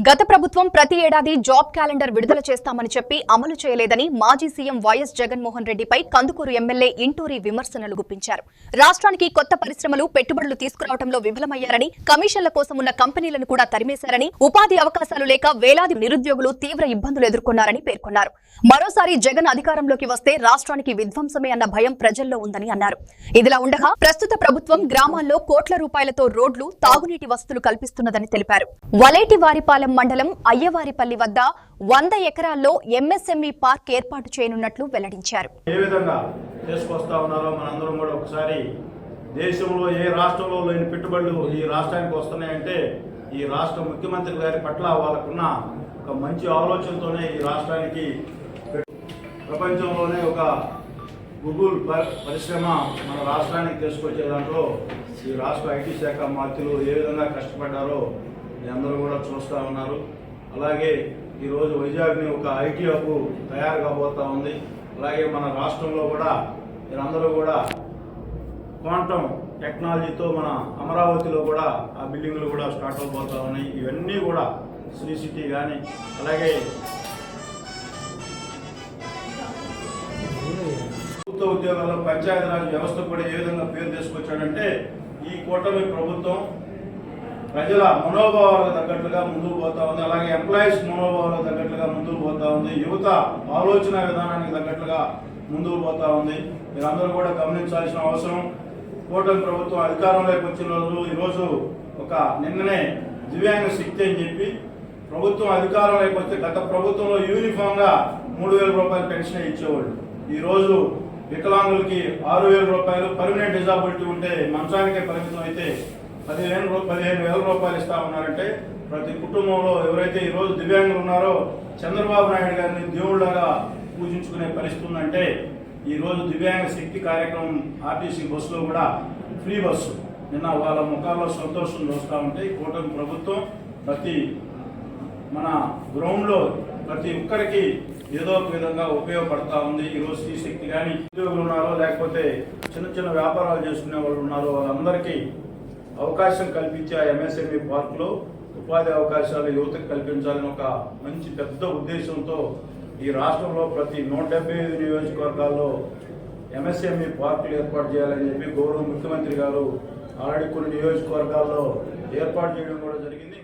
గత ప్రభుత్వం ప్రతి ఏడాది జాబ్ క్యాలెండర్ విడుదల చేస్తామని చెప్పి అమలు చేయలేదని మాజీ సీఎం వైఎస్ జగన్మోహన్ రెడ్డిపై కందుకూరు ఎమ్మెల్యే ఇంటూరి విమర్శనలు గుప్పించారు. రాష్ట్రానికి కొత్త పరిశ్రమలు పెట్టుబడులు తీసుకురావడంలో విఫలమయ్యారని, కమిషన్ల కోసం ఉన్న కంపెనీలను కూడా తరిమేశారని, ఉపాధి అవకాశాలు లేక వేలాది నిరుద్యోగులు తీవ్ర ఇబ్బందులు ఎదుర్కొన్నారని పేర్కొన్నారు. మరోసారి జగన్ అధికారంలోకి వస్తే రాష్ట్రానికి విధ్వంసమే అన్న భయం ప్రజల్లో ఉందని అన్నారు. ఇదిలా ఉండగా ప్రస్తుత ప్రభుత్వం గ్రామాల్లో కోట్ల రూపాయలతో రోడ్లు, తాగునీటి వసతులు కల్పిస్తున్నదని తెలిపారు. వలేటివారిపాలెం మండలం అయ్యవారిపల్లి వద్ద 100 ఎకరాల్లో ఎంఎస్ఎంఈ పార్క్ ఏర్పాటు చేయనున్నట్లు వెల్లడించారు. ఏ విధంగా తీసుకొస్తా ఉన్నారో మనందరం కూడా ఒకసారి దేశంలో ఏ రాష్ట్రంలో లేని పెట్టుబడులు ఈ రాష్ట్రానికి వస్తున్నాయంటే ఈ రాష్ట్ర ముఖ్యమంత్రి గారి పట్ల వాళ్ళకున్న ఒక మంచి ఆలోచనతోనే ఈ రాష్ట్రానికి ప్రపంచంలోనే ఒక గూగుల్ పరిశ్రమ మన రాష్ట్రానికి తీసుకొచ్చే దాంట్లో ఈ రాష్ట్ర ఐటీ శాఖ మంత్రులు ఏ విధంగా కష్టపడ్డారో అందరూ కూడా చూస్తూ ఉన్నారు. అలాగే ఈరోజు వైజాగ్ని ఒక ఐటీ హబ్ తయారు కాబోతూ ఉంది. అలాగే మన రాష్ట్రంలో కూడా మీరందరూ కూడా క్వాంటమ్ టెక్నాలజీతో మన అమరావతిలో కూడా ఆ బిల్డింగ్లు కూడా స్టార్ట్ అవబోతూ ఉన్నాయి. ఇవన్నీ కూడా శ్రీ సిటీ కానీ అలాగే ప్రభుత్వ ఉద్యోగాల్లో పంచాయతీరాజ్ వ్యవస్థ కూడా ఏ విధంగా పేరు తీసుకొచ్చాడంటే ఈ కూటమి ప్రభుత్వం ప్రజల మనోభావాలకు తగ్గట్లుగా ముందుకు పోతా ఉంది. అలాగే ఎంప్లాయీస్ మనోభావాలకు తగ్గట్లుగా ముందుకు పోతా ఉంది. యువత ఆలోచన విధానానికి తగ్గట్లుగా ముందుకు పోతా ఉంది. మీరందరూ కూడా గమనించాల్సిన అవసరం. కూటమి ప్రభుత్వం అధికారంలోకి వచ్చిన రోజు ఈరోజు ఒక నిన్ననే దివ్యాంగ శక్తి అని చెప్పి ప్రభుత్వం అధికారంలోకి వస్తే గత ప్రభుత్వంలో యూనిఫామ్గా 3,000 రూపాయలు పెన్షన్ ఇచ్చేవాళ్ళు. ఈరోజు వికలాంగులకి 6,000 రూపాయలు, పర్మనెంట్ డిజాబిలిటీ ఉంటే మంచానికే పరిమితం అయితే 15,000 రూపాయలు ఇస్తా ఉన్నారంటే ప్రతి కుటుంబంలో ఎవరైతే ఈరోజు దివ్యాంగులు ఉన్నారో చంద్రబాబు నాయుడు గారిని దేవుళ్ళగా పూజించుకునే పరిస్థితి ఉందంటే ఈరోజు దివ్యాంగ శక్తి కార్యక్రమం ఆర్టీసీ బస్సులో కూడా ఫ్రీ బస్సు. నిన్న వాళ్ళ ముఖాల్లో సంతోషం చూస్తూ ఉంటే కూటమి ప్రభుత్వం ప్రతి మన గ్రౌండ్లో ప్రతి ఒక్కరికి ఏదో ఒక విధంగా ఉపయోగపడతా ఉంది. ఈరోజు స్త్రీ శక్తి కానీ ఉద్యోగులు ఉన్నారో లేకపోతే చిన్న చిన్న వ్యాపారాలు చేసుకునే వాళ్ళు ఉన్నారో వాళ్ళందరికీ అవకాశం కల్పించే ఎంఎస్ఎంఈ పార్కులో ఉపాధి అవకాశాలు యువతకు కల్పించాలని ఒక మంచి పెద్ద ఉద్దేశంతో ఈ రాష్ట్రంలో ప్రతి 175 నియోజకవర్గాల్లో ఎంఎస్ఎంఈ పార్కులు ఏర్పాటు చేయాలని చెప్పి గౌరవ ముఖ్యమంత్రి గారు ఆల్రెడీ కొన్ని నియోజకవర్గాల్లో ఏర్పాటు చేయడం కూడా జరిగింది.